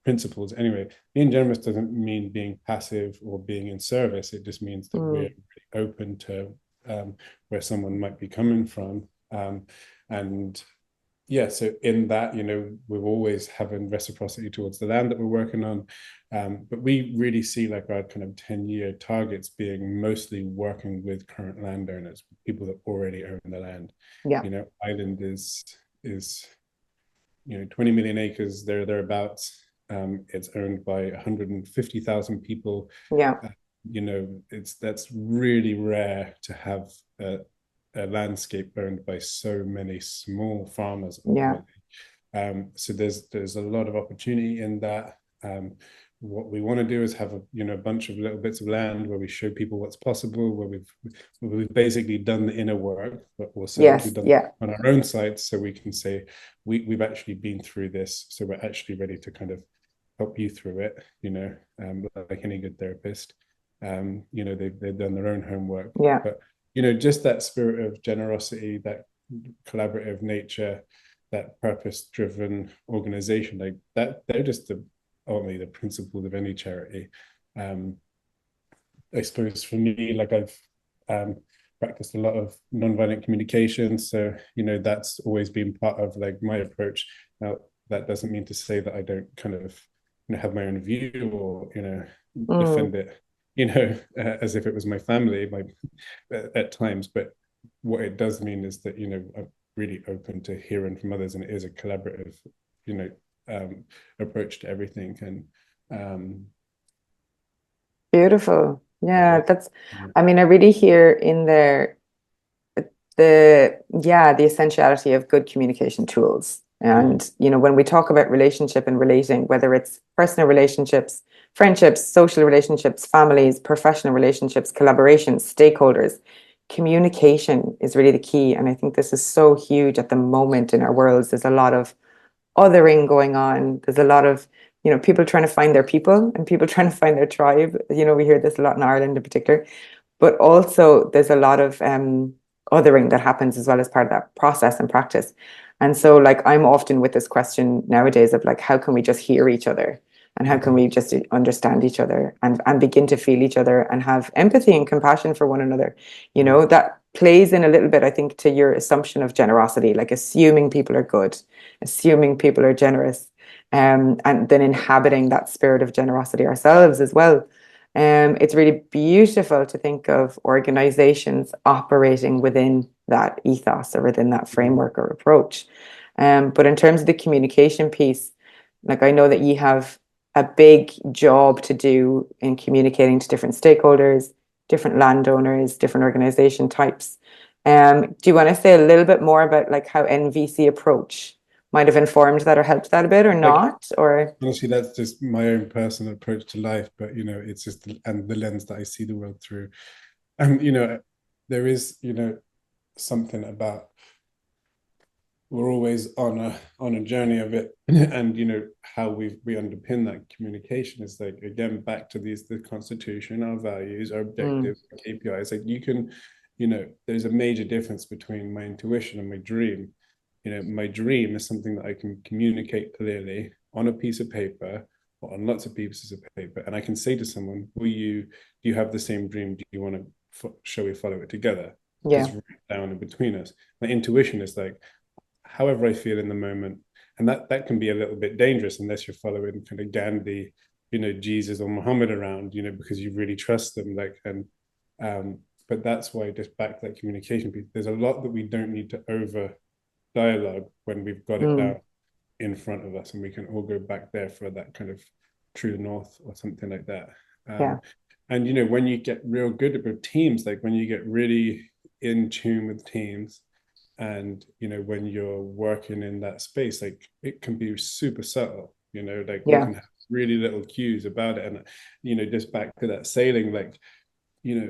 principles anyway. Being generous doesn't mean being passive or being in service. It just means that we're mm. really open to where someone might be coming from. And yeah, so in that, we're always having reciprocity towards the land that we're working on. But we really see like our kind of 10-year targets being mostly working with current landowners, people that already own the land. Yeah. Island is 20 million acres thereabouts. It's owned by 150,000 people. Yeah. Uh, that's really rare to have a landscape owned by so many small farmers Yeah. ultimately. So there's a lot of opportunity in that. What we want to do is have a bunch of little bits of land where we show people what's possible, where we've basically done the inner work, but also Yes. we've done Yeah. on our own sites, so we can say we've actually been through this, so we're actually ready to kind of help you through it. Like any good therapist, they've done their own homework, Yeah. but just that spirit of generosity, that collaborative nature, that purpose-driven organization, like that, they're just only the principles of any charity. I suppose for me, like I've practiced a lot of nonviolent communication, so that's always been part of like my approach. Now, that doesn't mean to say that I don't kind of have my own view or Mm. defend it, as if it was my family, at times. But what it does mean is that I'm really open to hearing from others, and it is a collaborative, you know, approach to everything. And Beautiful. Yeah. yeah, I mean, I really hear in there the essentiality of good communication tools. mm, And, when we talk about relationship and relating, whether it's personal relationships, friendships, social relationships, families, professional relationships, collaborations, stakeholders, communication is really the key. And I think this is so huge at the moment in our worlds. There's a lot of othering going on. There's a lot of, people trying to find their people and people trying to find their tribe. We hear this a lot in Ireland in particular, but also there's a lot of othering that happens as well as part of that process and practice. And so like I'm often with this question nowadays of like, how can we just hear each other? And how can mhm, we just understand each other and begin to feel each other and have empathy and compassion for one another? mm, That plays in a little bit, I think, to your assumption of generosity, like assuming people are good, assuming people are generous, and then inhabiting that spirit of generosity ourselves as well. It's really beautiful to think of organizations operating within that ethos or within that mm, framework or approach. But in terms of the communication piece, like I know that you have a big job to do in communicating to different stakeholders, different landowners, different organization types. Do you want to say a little bit more about like how NVC approach might have informed that or helped that a bit or like not? Or honestly, that's just my own personal approach to life. But it's just and the lens that I see the world through. And there is something about we're always on a journey of it, and how we underpin that communication is like, again, back to the constitution, our values, our mm, objectives, our KPIs. Like you can, there's a major difference between my intuition and my dream. My dream is something that I can communicate clearly on a piece of paper or on lots of pieces of paper, and I can say to someone, do you have the same dream? Do you want to shall we follow it together? yeah, It's right down in between us. My intuition is like however I feel in the moment. And that can be a little bit dangerous unless you're following kind of Gandhi, Jesus or Muhammad around, because you really trust them. Like, and but that's why, just back to that communication piece, there's a lot that we don't need to over dialogue when we've got it Mm. down in front of us, and we can all go back there for that kind of true north or something like that. Yeah. And you know, when you get real good with teams, like when you get really in tune with teams, and you know, when you're working in that space, like it can be super subtle, you know, like you Yeah. can have really little cues about it. And you know, just back to that sailing, like, you know,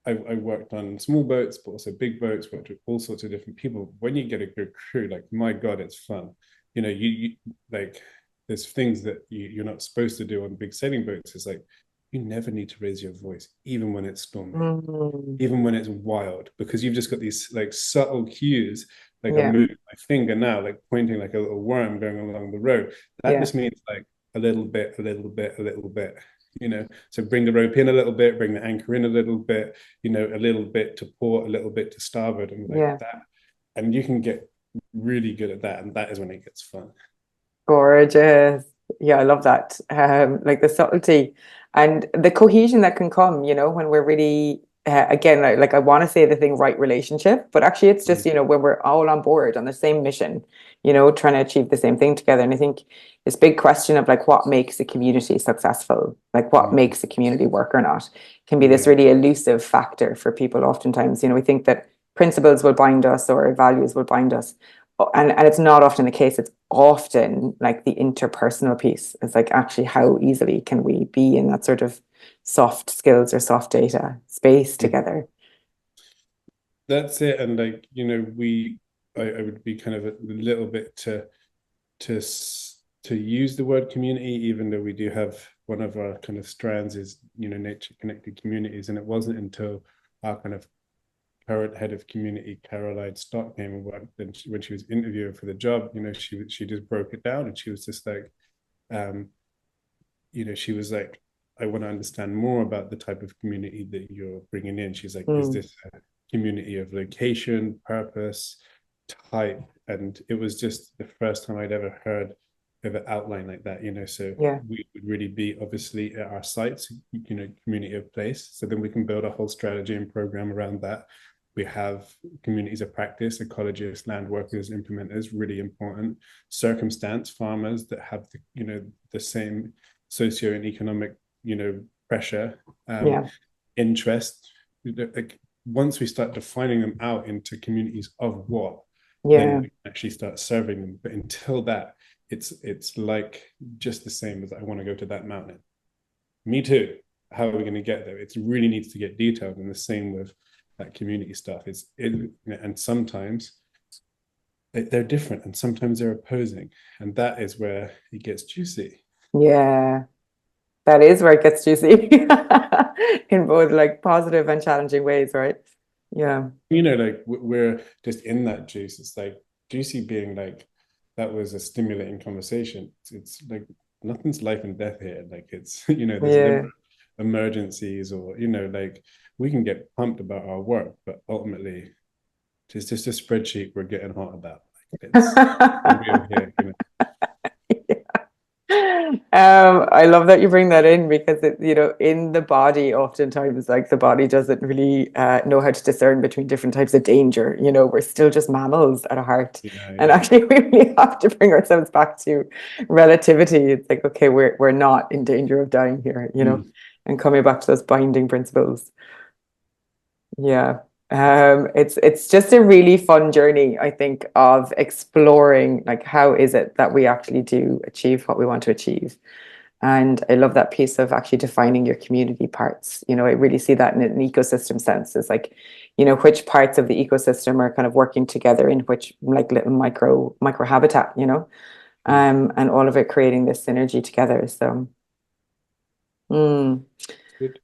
I worked on small boats, but also big boats, worked with all sorts of different people. When you get a good crew, like, my God, it's fun. You know, you like, there's things that you're not supposed to do on big sailing boats. It's like, you never need to raise your voice, even when it's stormy, Mm. even when it's wild, because you've just got these like subtle cues. Like, I'm Yeah. moving my finger now, like pointing like a little worm going along the road. That Yeah. just means like a little bit, a little bit, a little bit, you know. So bring the rope in a little bit, bring the anchor in a little bit, you know, a little bit to port, a little bit to starboard, and like Yeah. that. And you can get really good at that, and that is when it gets fun. Gorgeous. Yeah, I love that. Like the subtlety and the cohesion that can come, when we're really, again, like I want to say the thing, right relationship, but actually it's just, when we're all on board on the same mission, trying to achieve the same thing together. And I think this big question of like what makes a community successful, like what Mm-hmm. makes a community work or not, can be this Yeah. really elusive factor for people oftentimes. We think that principles will bind us or values will bind us. And it's not often the case. It's often like the interpersonal piece. It's like, actually, how easily can we be in that sort of soft skills or soft data space together? That's it. And like, you know, I would be kind of a little bit to to use the word community, even though we do have one of our kind of strands is, you know, nature connected communities. And it wasn't until our kind of current head of community, Caroline Stott, came and worked, and when she was interviewing for the job, you know, she just broke it down, and she was just like, um, you know, she was like, I want to understand more about the type of community that you're bringing in. She's like, is Mm, this a community of location, purpose, type? And it was just the first time I'd ever heard of an outline like that, you know. So yeah, we would really be obviously at our sites, you know, community of place. So then we can build a whole strategy and program around that. We have communities of practice, ecologists, land workers, implementers, really important. Circumstance, farmers that have the, you know, the same socio and economic, you know, pressure, yeah, interest. Like, once we start defining them out into communities of what, then yeah. we can actually start serving them. But until that, it's like just the same as, I want to go to that mountain. Me too. How are we going to get there? It really needs to get detailed. And the same with that community stuff. And sometimes they're different, and sometimes they're opposing, and that is where it gets juicy. Yeah. That is where it gets juicy in both like positive and challenging ways, right? Yeah. You know, like we're just in that juice. It's like juicy being like, that was a stimulating conversation. It's like nothing's life and death here. Like, it's, you know, there's never Yeah. emergencies, or, you know, like we can get pumped about our work, but ultimately it's just a spreadsheet we're getting hot about. Like, it's real here, you know. I love that you bring that in because in the body, oftentimes, like the body doesn't really know how to discern between different types of danger. We're still just mammals at heart. Yeah, And yeah. actually, we really have to bring ourselves back to relativity. It's like, okay, we're not in danger of dying here, Mm. and coming back to those binding principles. Yeah. It's just a really fun journey, I think, of exploring like how is it that we actually do achieve what we want to achieve. And I love that piece of actually defining your community parts. I really see that in an ecosystem sense. It's like, which parts of the ecosystem are kind of working together in which like little micro habitat, Mm. and all of it creating this synergy together. So, mm. Good.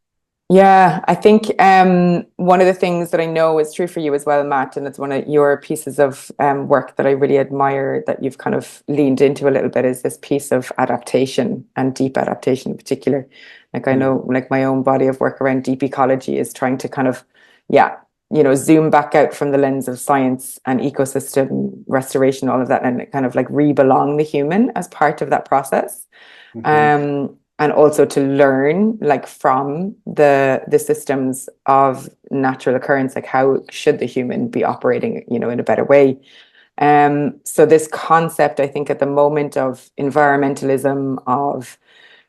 Yeah, I think one of the things that I know is true for you as well, Matt, and it's one of your pieces of work that I really admire that you've kind of leaned into a little bit, is this piece of adaptation and deep adaptation in particular. Like I Mm. know, like my own body of work around deep ecology is trying to kind of, yeah, zoom back out from the lens of science and ecosystem restoration, all of that, and kind of like re-belong the human as part of that process. Mhm. and also to learn like from the systems of natural occurrence, like how should the human be operating, you know, in a better way. So this concept, I think, at the moment of environmentalism, of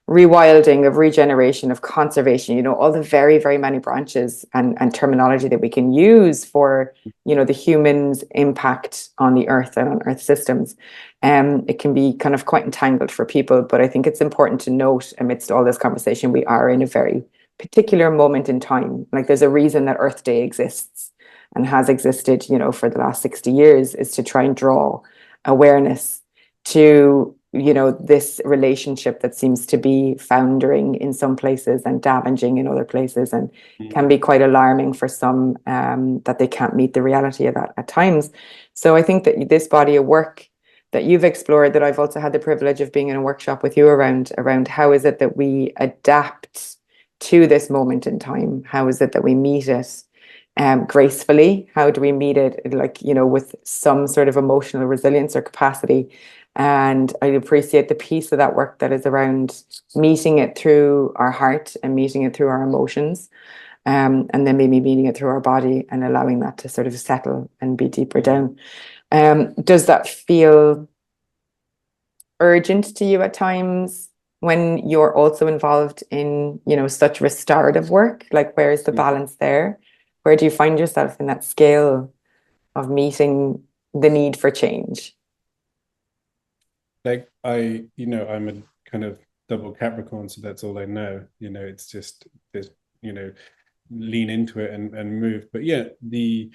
rewilding, of regeneration, of conservation, you know, all the very, very many branches and terminology that we can use for, you know, the human's impact on the earth and on earth systems. It can be kind of quite entangled for people, but I think it's important to note amidst all this conversation, we are in a very particular moment in time. Like there's a reason that Earth Day exists and has existed, you know, for the last 60 years, is to try and draw awareness to, you know, this relationship that seems to be foundering in some places and damaging in other places, and can be quite alarming for some, that they can't meet the reality of that at times. So I think that this body of work that you've explored, that I've also had the privilege of being in a workshop with you around how is it that we adapt to this moment in time? How is it that we meet it gracefully? How do we meet it, like, you know, with some sort of emotional resilience or capacity? And I appreciate the piece of that work that is around meeting it through our heart and meeting it through our emotions, and then maybe meeting it through our body and allowing that to sort of settle and be deeper down. Does that feel urgent to you at times when you're also involved in, you know, such restorative work? Like, where is the balance there? Where do you find yourself in that scale of meeting the need for change? Like you know, I'm a kind of double Capricorn, so that's all I know. You know, it's just this, you know, lean into it and move. But yeah, the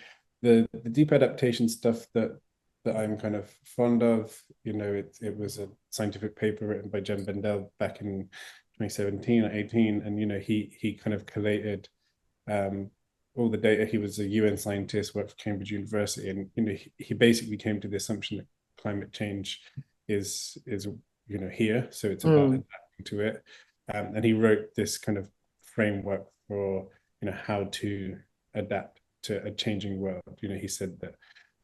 deep adaptation stuff that I'm kind of fond of, you know, it was a scientific paper written by Jem Bendell back in 2017 or 18, and you know, he kind of collated all the data. He was a UN scientist, worked for Cambridge University, and you know, he basically came to the assumption that climate change is you know, here, so it's about adapting to it. And he wrote this kind of framework for, you know, how to adapt to a changing world. You know, he said that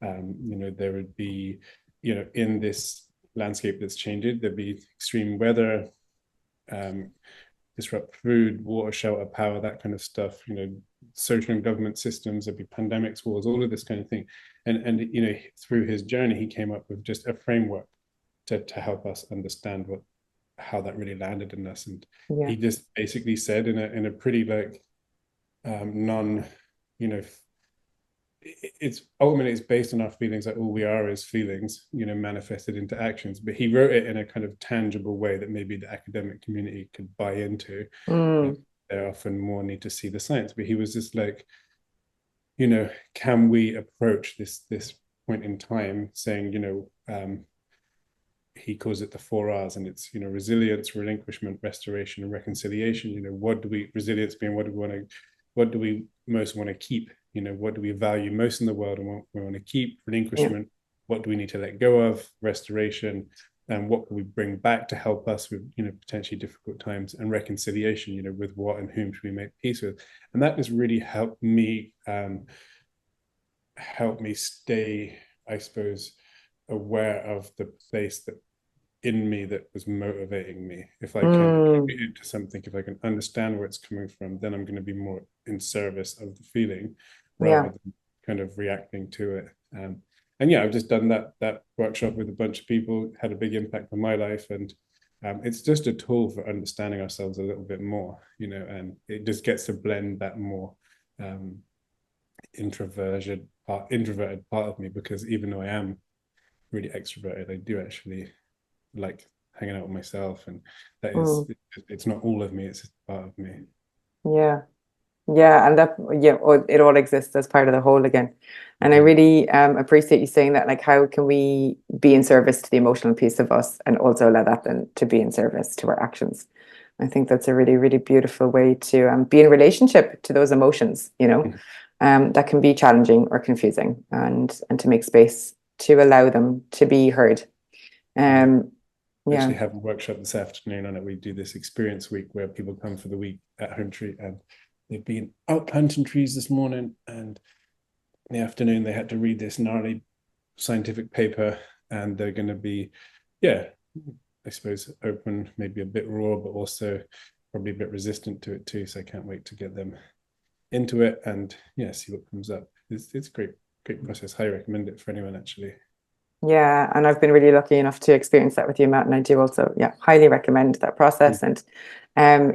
you know, there would be, you know, in this landscape that's changing, there'd be extreme weather, disrupt food, water, shelter, power, that kind of stuff, you know, social and government systems, there'd be pandemics, wars, all of this kind of thing. And you know, through his journey, he came up with just a framework to help us understand how that really landed in us. And he just basically said in a pretty like non, you know, it's ultimately it's based on our feelings, like all we are is feelings, you know, manifested into actions. But he wrote it in a kind of tangible way that maybe the academic community could buy into. They often more need to see the science. But he was just like, you know, can we approach this point in time saying, you know, he calls it the 4 R's, and it's, you know, resilience, relinquishment, restoration, and reconciliation. You know, what do we, resilience being, what do we most want to keep? You know, what do we value most in the world and what we want to keep? Relinquishment, what do we need to let go of? Restoration, and what can we bring back to help us with, you know, potentially difficult times? And reconciliation, you know, with what and whom should we make peace with? And that has really helped me stay, I suppose, aware of the place that in me that was motivating me. If I can contribute it to something, if I can understand where it's coming from, then I'm going to be more in service of the feeling rather than kind of reacting to it. And yeah, I've just done that workshop with a bunch of people, had a big impact on my life, and it's just a tool for understanding ourselves a little bit more, you know, and it just gets to blend that more introverted part of me, because even though I am really extroverted, I do actually like hanging out with myself, and that is it's not all of me, it's part of me. And that it all exists as part of the whole again. And I really appreciate you saying that, like, how can we be in service to the emotional piece of us and also allow that then to be in service to our actions. I think that's a really, really beautiful way to be in relationship to those emotions, you know, that can be challenging or confusing, and to make space to allow them to be heard. Actually have a workshop this afternoon on it. We do this experience week where people come for the week at Hometree, and they've been out planting trees this morning, and in the afternoon they had to read this gnarly scientific paper, and they're going to be I suppose, open, maybe a bit raw, but also probably a bit resistant to it too. So I can't wait to get them into it and yeah, see what comes up. It's a great process. Highly recommend it for anyone actually. Yeah, and I've been really lucky enough to experience that with you, Matt, and I do also, yeah, highly recommend that process. And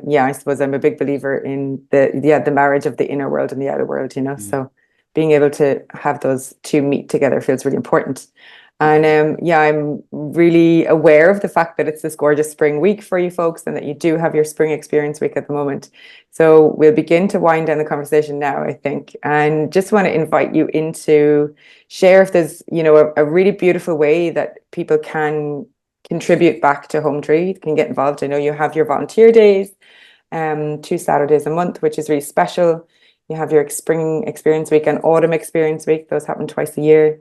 yeah, I suppose I'm a big believer in the marriage of the inner world and the outer world, you know. So being able to have those two meet together feels really important. And yeah, I'm really aware of the fact that it's this gorgeous spring week for you folks and that you do have your spring experience week at the moment. So we'll begin to wind down the conversation now, I think, and just want to invite you into share if there's, you know, a really beautiful way that people can contribute back to Hometree, can get involved. I know you have your volunteer days, 2 Saturdays a month, which is really special. You have your spring experience week and autumn experience week. Those happen twice a year.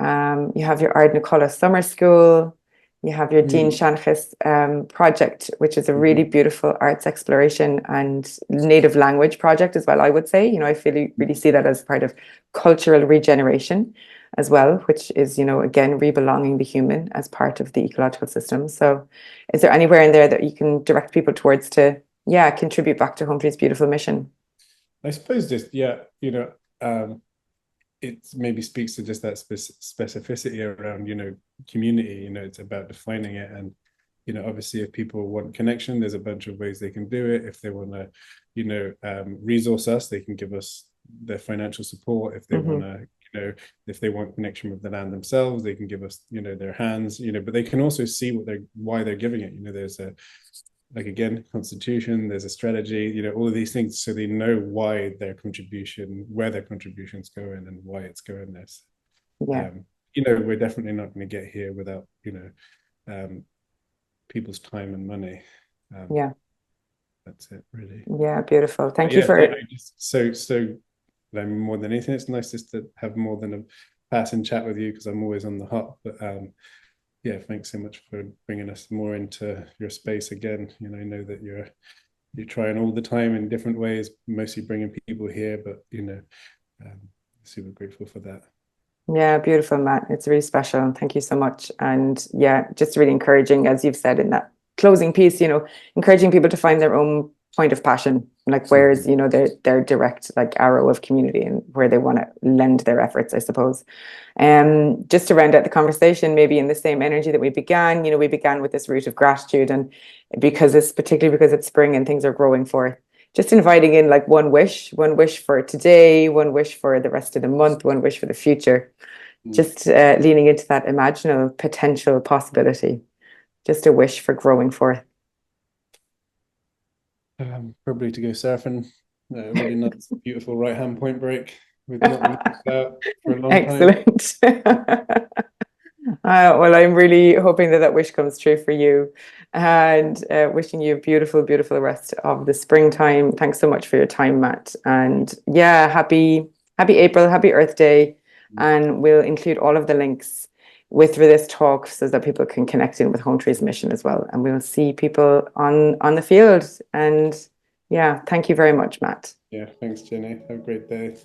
You have your Ard Nicola Summer School. You have your Dean Shanchas project, which is a really beautiful arts exploration and native language project as well, I would say. You know, I feel really see that as part of cultural regeneration as well, which is, you know, again, rebelonging the human as part of the ecological system. So is there anywhere in there that you can direct people towards to, yeah, contribute back to Hometree's beautiful mission? I suppose just, yeah, you know, it maybe speaks to just that specificity around, you know, community. You know, it's about defining it. And, you know, obviously if people want connection, there's a bunch of ways they can do it. If they want to, you know, resource us, they can give us their financial support. If they want to, you know, if they want connection with the land themselves, they can give us, you know, their hands, you know, but they can also see why they're giving it. You know, there's a, like, again, constitution, there's a strategy, you know, all of these things, so they know why their contribution, where their contribution's going and why it's going there. Yeah. You know, we're definitely not going to get here without, you know, people's time and money. Yeah. That's it, really. Yeah, beautiful. Thank you Yeah, for so more than anything, it's nice just to have more than a passing chat with you because I'm always on the hop. But yeah, thanks so much for bringing us more into your space again. You know, I know that you're trying all the time in different ways, mostly bringing people here, but you know, super grateful for that. Yeah, beautiful, Matt. It's really special. Thank you so much. And yeah, just really encouraging, as you've said in that closing piece, you know, encouraging people to find their own point of passion, like where's, you know, their direct like arrow of community and where they want to lend their efforts, I suppose. Just to round out the conversation, maybe in the same energy that we began, you know, we began with this root of gratitude, and particularly because it's spring and things are growing forth, just inviting in like one wish for today, one wish for the rest of the month, one wish for the future, just leaning into that imaginal potential possibility, just a wish for growing forth. Probably to go surfing. A really nice, beautiful right-hand point break. We've not missed out for a long time. Excellent. Well, I'm really hoping that that wish comes true for you, and wishing you a beautiful, beautiful rest of the springtime. Thanks so much for your time, Matt. And yeah, happy April, happy Earth Day. And we'll include all of the links with for this talk so that people can connect in with Hometree's mission as well. And we'll see people on the field. And yeah, thank you very much, Matt. Yeah, thanks, Jenny. Have a great day.